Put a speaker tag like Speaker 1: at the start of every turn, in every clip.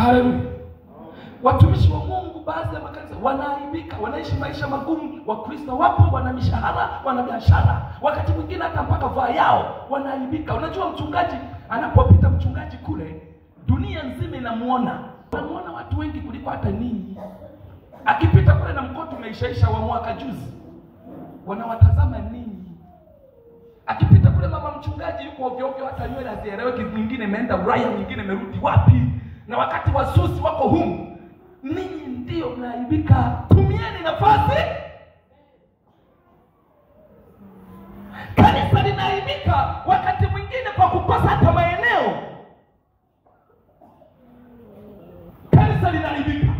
Speaker 1: Haleluya. Watumishi wa Mungu baadhi ya makanisa wanaaibika, wanaishi maisha magumu. Wakristo wapo wana mishahara, wana biashara, wakati mwingine hata mpaka vaa yao wanaaibika. Unajua mchungaji anapopita, mchungaji kule dunia nzima inamuona. Wanamuona watu wengi kuliko hata ninyi. Akipita kule na mkoto umeishaisha wa mwaka juzi, wanawatazama ninyi. Akipita kule mama mchungaji yuko ovyo ovyo, hata nywele hazieleweki, nyingine imeenda Ulaya, nyingine imerudi wapi. Na wakati wasusi wako humu, ninyi ndio mnaaibika. Tumieni nafasi. Kanisa linaaibika wakati mwingine kwa kukosa hata maeneo. Kanisa linaaibika.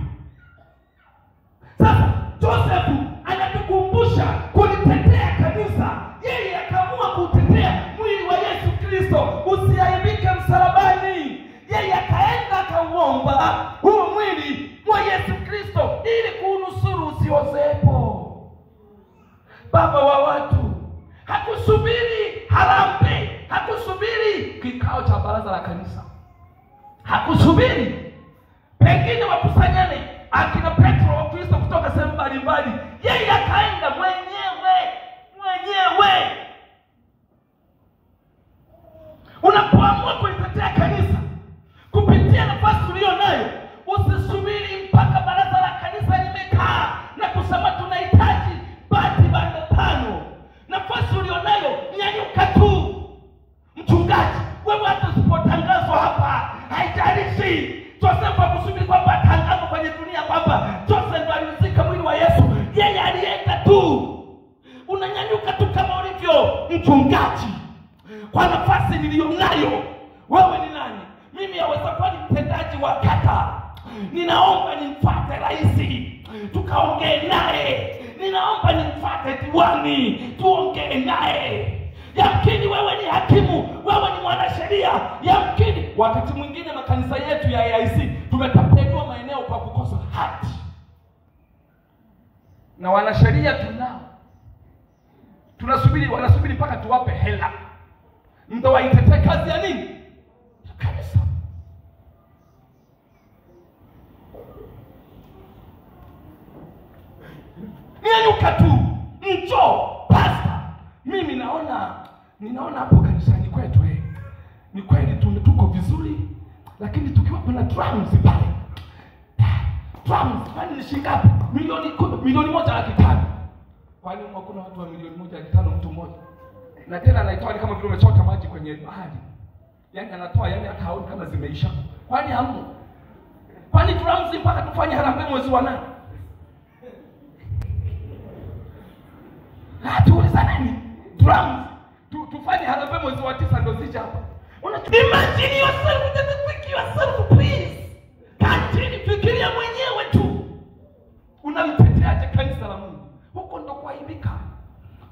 Speaker 1: Sasa Joseph anatukumbusha kulitetea kanisa. Yeye akaamua kutetea mwili wa Yesu Kristo usiaibike msalabani. Yeye akaenda akauomba huo mwili wa Yesu Kristo ili kuunusuru usiozepo. Baba wa watu hakusubiri harambee, hakusubiri kikao cha baraza la kanisa, hakusubiri pengine wakusanyane akina Petro wa Kristo kutoka sehemu mbalimbali. Yeye akaenda mwenyewe. Unapoamua kulitetea kanisa kupitia nafasi uliyo nayo, usisubiri mpaka baraza la kanisa limekaa na kusema tunahitaji bati bando 5. Nafasi uliyo nayo nyanyuka tu. Mchungaji, wewe hata usipotangazwa hapa haijalishi. Joseph hakusubiri kwamba atangazwe kwenye dunia kwamba Joseph ndo alizika mwili wa Yesu. Yeye alienda tu. Unanyanyuka tu kama ulivyo. Mchungaji, kwa nafasi niliyonayo, wewe ni nani? Mimi yaweza kuwa ni mtendaji wa kata. Ninaomba nimfuate rais, tukaongee naye. Ninaomba nimfuate diwani, tuongee naye. Yamkini wewe ni hakimu, wewe ni mwanasheria. Yamkini wakati mwingine makanisa yetu ya AIC tumetapeliwa maeneo kwa kukosa hati. Na wanasheria tunao. Wanasubiri mpaka tuwape hela ndio waitetee kazi ya nini? Kanisa. Nyanyuka tu. Njoo pastor. Mimi ninaona hapo kanisani kwetu ni kweli tuko vizuri, lakini tukiwa kuna drums pale. Drums kwani ni shilingi ngapi? Milioni 1.5. Kwani kuna watu wa milioni 1.5 mtu mmoja? Na tena anaitoa kama vile umechota maji kwenye bahari. Yaani anatoa, yaani akaona kama zimeisha. Kwani hamu? Kwani drums mpaka tufanye harambee mwezi wa 8? Tuuliza nani? Drums. Tufanye harambee mwezi wa 9 ndio zije hapa. Imagine yourself, just think yourself please. Kati fikiria mwenyewe tu. Unamteteaje kanisa la Mungu? Huko ndo kuaibika.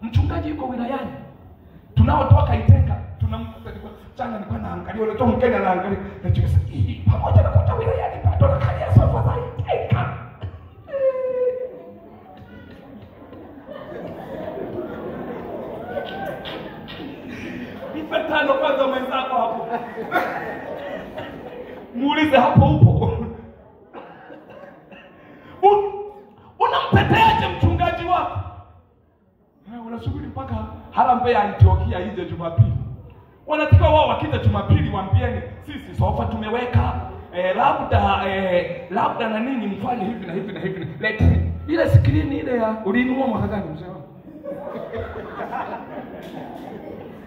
Speaker 1: Mchungaji yuko wilayani. Tunaotoka Itenga, tunamkuta kwa changa nilikuwa naangalia wale toka Kenya naangalia. Nachokisema hii pamoja na kutoka wilayani bado nakalia sofa za Itenga. Mpatano kwanza mwenzako hapo. Muulize hapo upo. Unamteteaje mchungaji wako? Unasubiri mpaka harambee ya Antiokia ije Jumapili. Wanataka wao wakija Jumapili waambieni sisi sofa tumeweka labda na nini mfanye hivi na hivi na hivi. Lete ile screen ile ya ulinunua mwaka gani mzee wangu?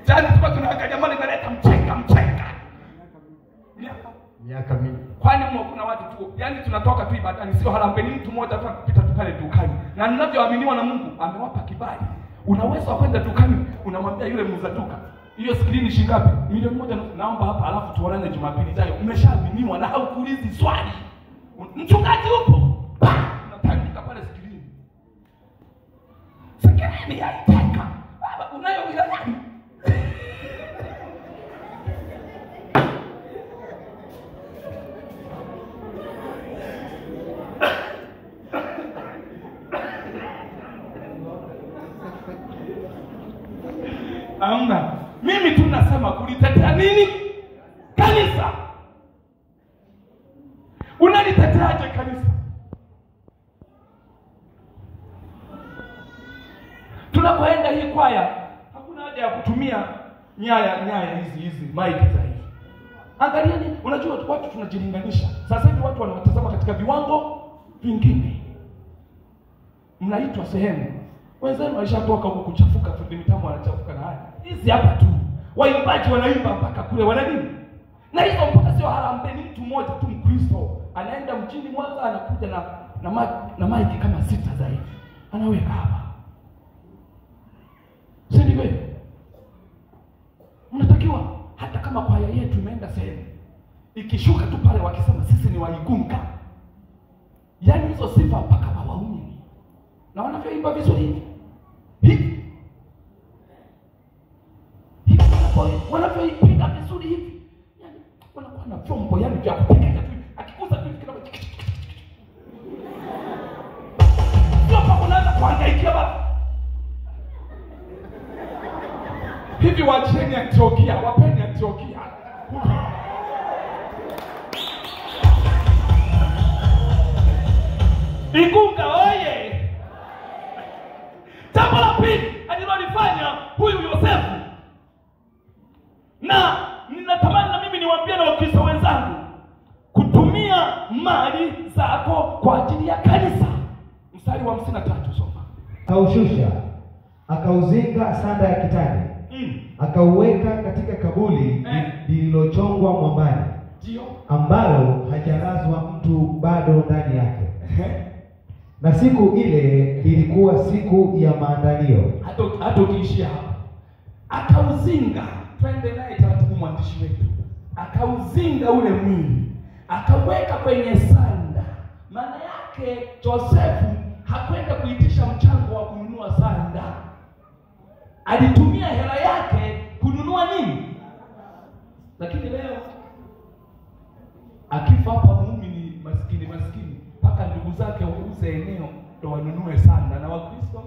Speaker 1: Jana tulikuwa tunaangalia mali naleta mcheka. Miaka mingi. Kwani kuna watu tu, yani tunatoka tu ibadani, sio harambee, mtu mmoja tu akipita tu pale dukani. Na ninavyoaminiwa na Mungu amewapa kibali. Unaweza kwenda dukani, unamwambia yule muuza duka, hiyo screen shilingi ngapi? Milioni 1 naomba hapa, alafu tuonane Jumapili ijayo. Umeshaaminiwa na haukuulizi swali. Mchungaji upo? Unatandika pale screen. Screen ya Itenga. Baba unayo wilayani? Amna. Mimi tunasema kulitetea nini? Kanisa. Unaliteteaje kanisa? Tunapoenda hii kwaya, hakuna haja ya kutumia nyaya hizi mic za hivi. Angalieni, unajua watu tunajilinganisha. Sasa hivi watu wanawatazama katika viwango vingine. Mnaitwa sehemu. Wenzenu walishatoka huko kuchafuka, fundi mitambo anachafuka na haya. Hizi hapa tu. Waimbaji wanaimba mpaka kule wana nini? Na hizo mpaka sio harambee, ni mtu mmoja tu Mkristo. Anaenda mjini Mwanza, anakuja na mic kama 6 za hivi. Anaweka hapa. Si ndivyo? Mnatakiwa hata kama kwaya yetu imeenda sehemu, ikishuka tu pale wakisema sisi ni Waigunga, yaani hizo sifa mpaka wawaumini. Na wanavyoimba vizuri hivi. Wanavyoipiga vizuri hivi. Yaani wanakuwa na vyombo yani vya kupiga tu. Akikuza tu kila sio kwa unaanza kuhangaikia baba. Hivi wacheni Antiokia, wapeni Antiokia. Igunga oye! Jambo la pili alilolifanya huyu Yosefu, na ninatamani na mimi niwaambie na Wakristo wenzangu, kutumia mali zako kwa ajili ya kanisa. Mstari wa 53 soma.
Speaker 2: Akaushusha, akauzinga sanda ya kitani, akauweka katika kaburi lililochongwa mwambani, ambalo hajalazwa mtu bado ndani yake. Na siku ile ilikuwa siku ya maandalio.
Speaker 1: Hata ukiishia hapa. Akauzinga, twende naye taratibu mwandishi wetu. Akauzinga ule mwili, akaweka kwenye sanda. Maana yake Josefu hakwenda kuitisha mchango wa kununua sanda. Alitumia hela yake kununua nini? Lakini leo akifa hapa muumini maskini mpaka ndugu zake wauze eneo ndio wanunue sanda. Na Wakristo,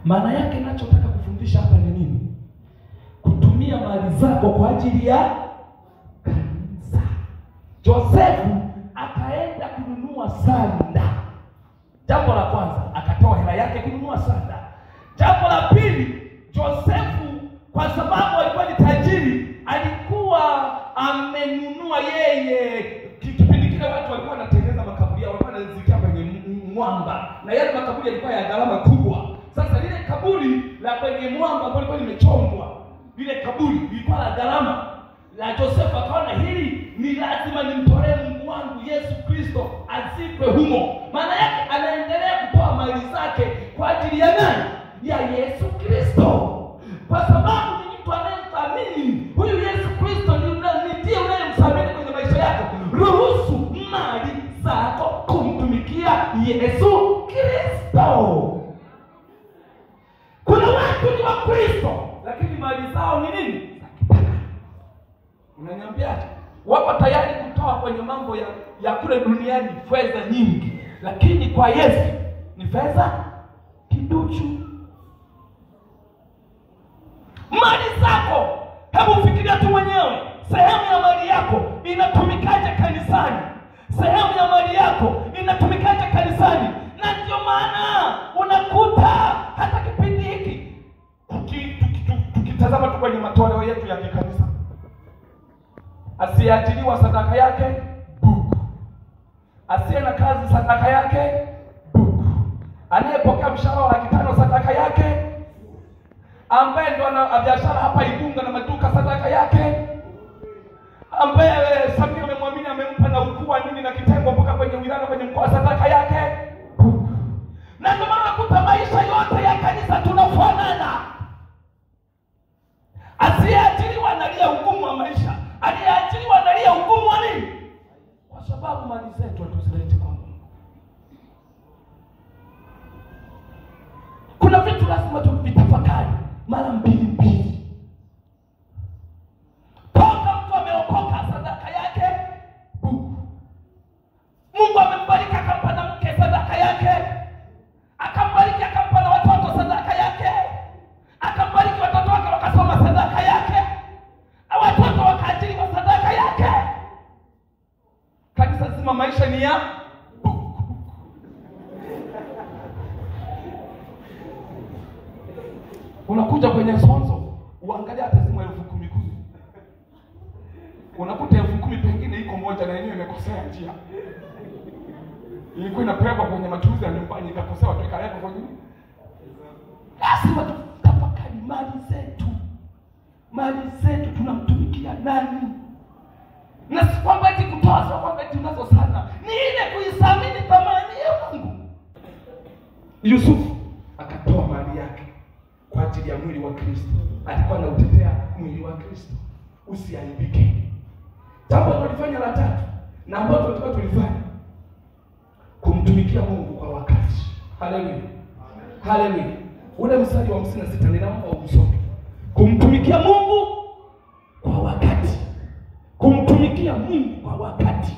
Speaker 1: maana yake ninachotaka kufundisha hapa ni nini? Kutumia mali zako kwa ajili ya kanisa. Josefu akaenda kununua sanda. Jambo la kwanza, akatoa hela yake kununua sanda. Jambo la pili, Josefu kwa sababu alikuwa ni tajiri, alikuwa amenunua yeye. Kipindi kile watu walikuwa wanatengeneza makaburi yao, walikuwa wanazikia kwenye mwamba, na yale makaburi yalikuwa ya gharama kubwa. Sasa lile kaburi la kwenye mwamba ambalo lilikuwa limechongwa, lile kaburi lilikuwa la gharama. La Josefu akaona hili ni lazima nimtolee Mungu wangu Yesu Kristo azikwe humo. Maana yake anaendelea kutoa mali zake kwa ajili ya nani? Ya Yesu Kristo. Kwa sababu ni mtu anayemthamini huyu Yesu Kristo, ndiye unayemthamini kwenye maisha yako. Ruhusu mali zako kumtumikia Yesu Kristo. Kuna watu ni wa Kristo lakini mali zao ni nini? Unaniambiaje? Wapo tayari kutoa kwenye mambo ya kule duniani fedha nyingi, lakini kwa Yesu ni fedha kiduchu. Mali zako, hebu fikiria tu mwenyewe, sehemu ya mali yako inatumikaje kanisani? Sehemu ya mali yako inatumikaje kanisani? Na ndio maana unakuta hata kipindi hiki tukitazama tu kwenye matoleo yetu ya kikanisa, asiyeajiriwa sadaka yake buku, asiye na kazi sadaka yake buku, anayepokea mshahara wa 500 sadaka yake, ambaye ndo ana biashara hapa Igunga na maduka sadaka yake, ambaye Samia amemwamini amempa na ukuu nini na kitengo mpaka kwenye wilaya kwenye mkoa sadaka yake buku. Na ndio maana kuta maisha yote ya kanisa tunafanana. Asiyeajiriwa analia ugumu wa maisha, aliyeajiriwa analia ugumu wa nini? Kwa sababu mali zetu hatuzileti kwa Mungu. Kuna vitu lazima tuvitafakari mara mbili. Toka mtu ameokoka sadaka yake buku. Mungu amembariki akampa na mke sadaka yake, akambariki akampa na watoto sadaka yake, akambariki watoto wake wakasoma sadaka yake, watoto wakaajiriwa sadaka yake. unasema maisha ni ya unakuja kwenye sonzo uangalia hata simu 10,000 kumi. Unakuta 10,000 pengine iko moja na yenyewe imekosea njia. Ilikuwa inapelekwa kwenye matumizi ya nyumbani ikakosea watu ikaleka kwenye. Lazima tutafakari mali zetu. Mali zetu tunamtumikia nani? Na si kwamba eti kutoa, sio kwamba eti unazo sana. Ni ile kuisamini thamani ya Mungu. Yusufu akatoa mali yake kwa ajili ya mwili wa Kristo. Alikuwa anautetea mwili wa Kristo usiaibike. Jambo tulifanya la tatu na ambalo tulikuwa tulifanya, kumtumikia Mungu kwa wakati. Haleluya. Haleluya. Ule mstari wa 56 ninaomba usome. Kumtumikia Mungu kwa wakati. Kumtumikia Mungu kwa wakati.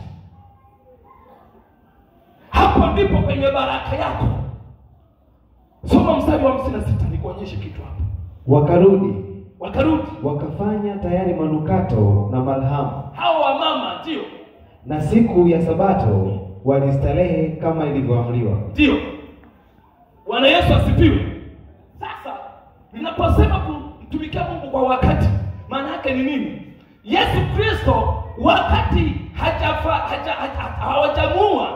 Speaker 1: Hapo ndipo kwenye baraka yako. Soma mstari wa 56 nikuonyeshe kitu hapo.
Speaker 2: Wakarudi
Speaker 1: wakafanya
Speaker 2: tayari manukato na malhamu.
Speaker 1: Hao wamama ndio.
Speaker 2: Na siku ya Sabato walistarehe kama ilivyoamriwa.
Speaker 1: Ndio. Bwana Yesu asifiwe. Sasa ninaposema kumtumikia Mungu kwa wakati, maana yake ni nini? Yesu Kristo wakati hawajamuua,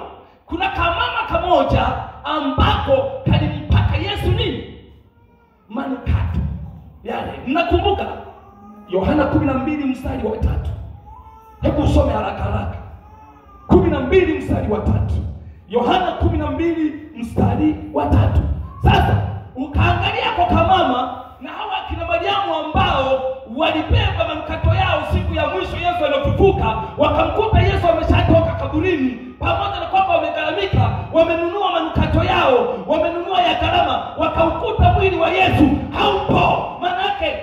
Speaker 1: kuna kamama kamoja ambako kalimpaka Yesu nini? Manukato. Yale, mnakumbuka? Yohana 12 mstari wa 3. Hebu usome haraka haraka. 12 mstari wa 3. Yohana 12 mstari wa 3. Sasa ukaangalia kwa kamama na hawa kina Mariamu ambao walibeba manukato yao siku ya mwisho Yesu alipofufuka, wakamkuta Yesu ameshatoka kaburini, pamoja na kwamba wamegharamika, wamenunua manukato yao, wamenunua ya gharama, wakaukuta mwili wa Yesu haupo. Manake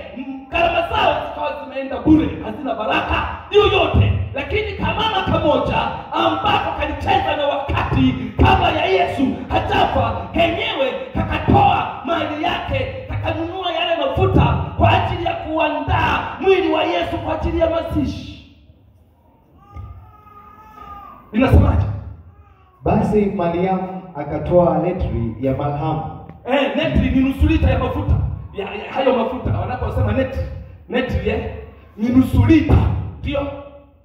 Speaker 1: gharama zao zikawa zimeenda bure, hazina baraka yoyote. Lakini kamama kamoja ambako kalicheza na wakati kabla ya Yesu hajafa, kenyewe kakatoa mali yake, kakanunua yale mafuta kwa ajili ya kuandaa mwili wa Yesu kwa ajili ya mazishi. Inasemaje?
Speaker 2: Basi Mariamu akatoa letri ya malhamu.
Speaker 1: Letri ni nusu lita ya mafuta. Hayo mafuta wanaposema letri ni nusu lita. Ndio.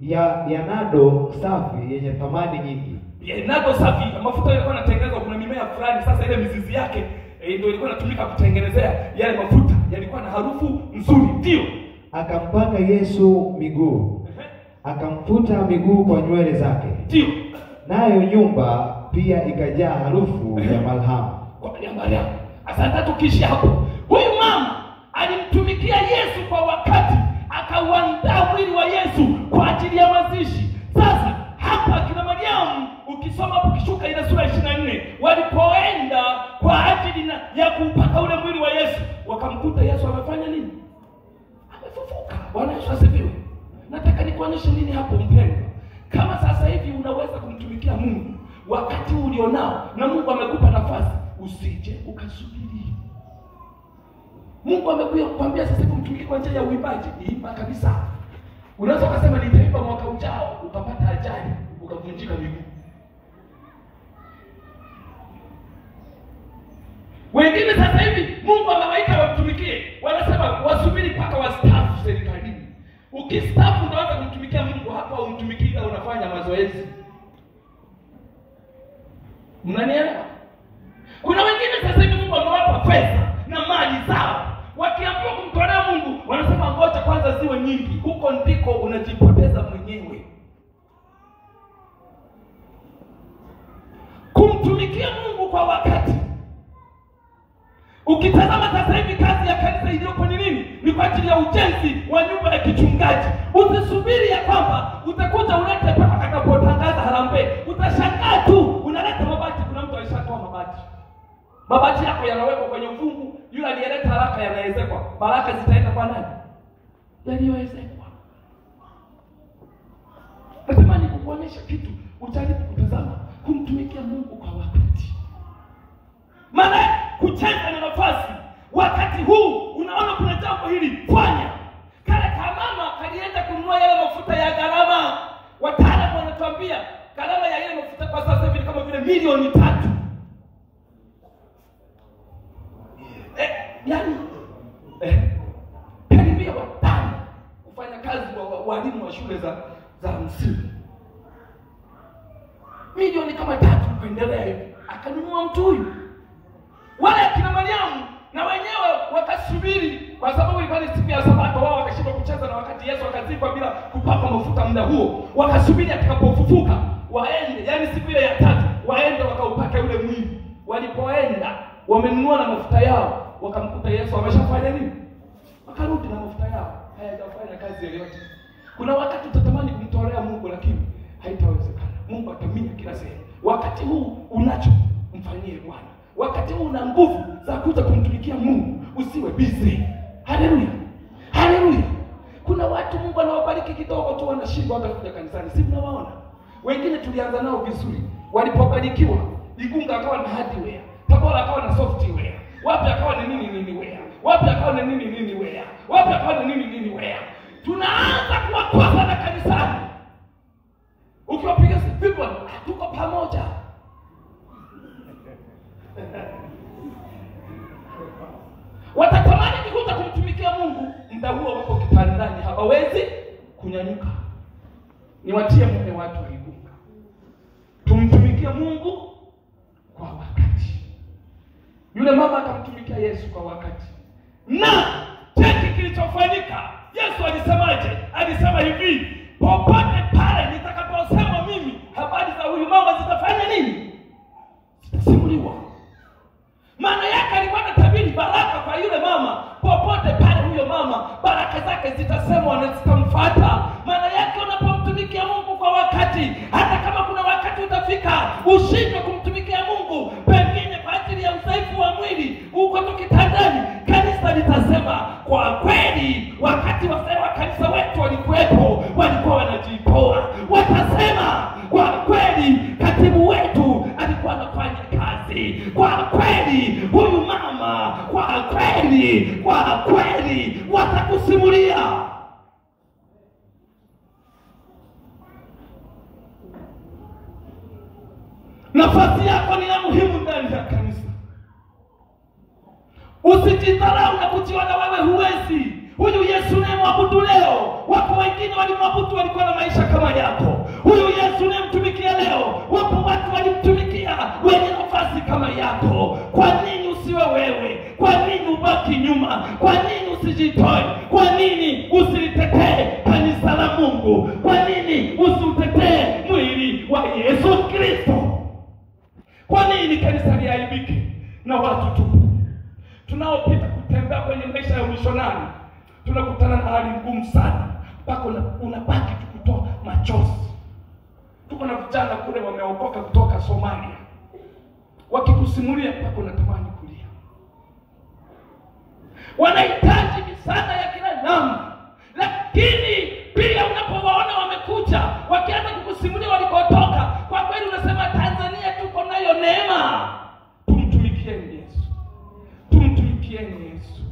Speaker 2: Ya nado safi yenye thamani nyingi.
Speaker 1: Ya nado safi, mafuta yalikuwa yanatengenezwa, kuna mimea fulani, sasa ile mizizi yake ndio ilikuwa inatumika kutengenezea yale mafuta. Yalikuwa na harufu nzuri. Ndio.
Speaker 2: Akampaka Yesu miguu. Akamfuta miguu kwa nywele zake.
Speaker 1: Ndio.
Speaker 2: Nayo nyumba pia ikajaa harufu ya malhamu.
Speaker 1: Kwa ya Mariamu. Asante, tukishia hapo. Huyu mama alimtumikia Yesu kwa wakati, akauandaa mwili wa Yesu kwa ajili ya mazishi. Sasa hapa kina Mariamu, ukisoma hapo kishuka ile sura 24, walipoenda kwa ajili ya kupaka ule mwili wa Yesu, wakamkuta Yesu amefanya nini? Amefufuka. Bwana Yesu asifiwe. Nataka nikuonyeshe nini hapo mpendwa? Kama sasa hivi unaweza kumtumikia Mungu wakati ulionao na Mungu amekupa nafasi, usije ukasubiri. Mungu amekuja kukwambia sasa hivi mtumikie kwa njia ya uimbaji, imba kabisa. Unaweza kusema nitaimba mwaka ujao, ukapata ajali, ukavunjika miguu. Wengine sasa hivi Mungu amewaita wamtumikie, wanasema wasubiri mpaka wastaafu serikalini. Ukistaafu unaweza kumtumikia Mungu, hapa umtumikia unafanya mazoezi. Mnanielewa? Kuna wengine sasa hivi Mungu amewapa pesa na mali zao, wakiambiwa kumtolea Mungu wanasema ngoja kwanza ziwe nyingi. Huko ndiko unajipoteza mwenyewe. Kumtumikia Mungu kwa wakati. Ukitazama sasa hivi kazi ya kanisa iliyopo ni nini? Ni kwa ajili ya ujenzi wa nyumba ya kichungaji. Usisubiri ya kwamba utakuja ulete paka atakapotangaza harambee. Utashangaa tu unaleta mabati, kuna mtu alishatoa mabati. Mabati yako yanawekwa kwenye fungu, yule aliyeleta haraka yanaezekwa. Baraka zitaenda kwa nani? Yaliyoezekwa. Natamani kukuonyesha kitu, ujaribu kutazama kumtumikia Mungu kwa wakati. Maana kucheza na nafasi. Wakati huu unaona kuna jambo hili, fanya. Kale kamama kalienda kununua yale mafuta ya gharama. Wataalamu wanatuambia gharama ya milioni 3. Yani karibia 5 kufanya kazi wa walimu wa shule za msingi. Milioni kama 3 kuendelea hivi. Akanunua mtu huyu. Wale akina Mariamu na wenyewe wakasubiri, kwa sababu ilikuwa ni siku ya Sabato. Wao wakashindwa kucheza na wakati Yesu akazikwa bila kupaka mafuta muda huo. Wakasubiri atakapofufuka waende, yani siku ile ya 3 waende wakaupake ule mwili. Walipoenda wamenunua na mafuta yao, wakamkuta Yesu ameshafanya nini? Wakarudi na mafuta yao. Hayajafanya kazi yoyote. Kuna wakati utatamani kumtolea Mungu lakini haitawezekana. Mungu atamia kila sehemu. Wakati huu unacho, mfanyie Bwana. Wakati huu una nguvu za kuja kumtumikia Mungu, usiwe busy. Haleluya. Haleluya. Kuna watu Mungu anawabariki kidogo tu wanashindwa hata kuja kanisani. Si mnawaona? Wengine tulianza nao vizuri. Walipobarikiwa, Igunga akawa na hardware, Tabora akawa na software, wapi akawa na nini wear, wapi akawa na nini wear, wapi akawa na nini wear. Tunaanza kuwakosa na kanisani. Ukiwapiga sifa, tuko pamoja. Watatamani kikuta kumtumikia Mungu, muda huo wako kitandani hawawezi kunyanyuka. Niwatie mke watu wa Igunga, tumtumikie Mungu kwa wakati. Yule mama akamtumikia Yesu kwa wakati. Na cheki kilichofanyika. Yesu alisemaje? Alisema hivi, popote pale nitakaposema mimi, habari za huyu mama zitafanya nini? Zitasimuliwa. Maana yake alikuwa anatabiri baraka kwa yule mama. Popote pale huyo mama, baraka zake zitasemwa na zitamfuata. Maana yake unapomtumikia Mungu kwa wakati, hata kama kuna wakati utafika ushindwe kumtumikia Mungu, pengine kwa ajili ya udhaifu wa mwili, uko tu kitandani, kanisa litasema kwa kweli wakati wazee wa kanisa wetu walikuwepo, walikuwa wanajipoa. Watasema kwa kweli katibu wetu alikuwa anafanya kazi. Kwa kweli huyu mama, kwa kweli watakusimulia. Nafasi yako ni ya muhimu ndani ya kanisa. Usijidharau na kujiona wewe huwezi. Huyu Yesu unayemwabudu leo, wako wengine walimwabudu walikuwa na maisha kama yako. Huyu Yesu unayemtumikia leo, wapo watu walimtumikia wenye nafasi kama yako. Kwa nini usiwe wewe? Kwa nini ubaki nyuma? Kwa nini usijitoe? Kwa nini usilitetee kanisa la Mungu? Kwa nini usiutetee mwili wa Yesu Kristo? Kwa nini kanisa liaibike na watu tu? Tunaopita kutembea kwenye maisha ya mishonari, tunakutana na hali ngumu sana, mpaka unabaki tu kutoa machozi. Tuko na vijana kule wameokoka kutoka Somalia, wakikusimulia mpaka unatamani kulia. Wanahitaji misaada ya kila namna, lakini pia unapowaona wamekuja wakianza kukusimulia walikotoka, kwa kweli unasema Tanzania tuko nayo neema. Tumtumikieni Yesu. Tumtumikieni Yesu.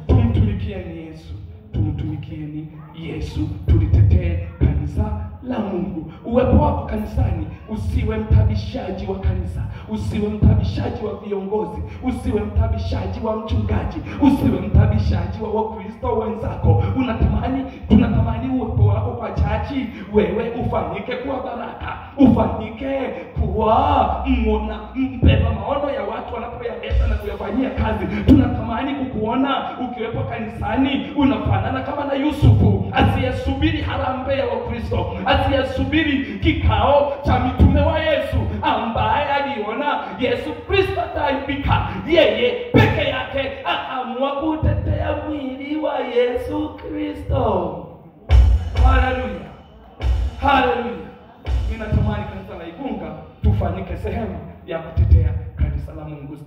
Speaker 1: Tumtumikieni Yesu. Tumtumikieni Yesu. Tulitetee kanisa la Mungu. Uwepo wako kanisani, usiwe mtabishaji wa kanisa, usiwe mtabishaji wa viongozi, usiwe mtabishaji wa mchungaji, usiwe mtabishaji wa Wakristo wenzako. Tunatamani uwepo wako kwa chachi wewe ufanyike kuwa baraka, ufanyike kuwa mbeba maono ya watu wanapoyabesa na kuyafanyia kazi. Tunatamani kukuona ukiwepo kanisani unafanana kama na Yusufu, asiyesubiri harambee ya Wakristo, asiyesubiri kikao cha mitume wa Yesu, ambaye aliona Yesu Kristo ataibika, yeye peke yake akaamua kutetea mwili wa Yesu Kristo. Haleluya. Haleluya. Ninatamani kanisa la Igunga tufanyike sehemu ya kutetea kanisa la Mungu.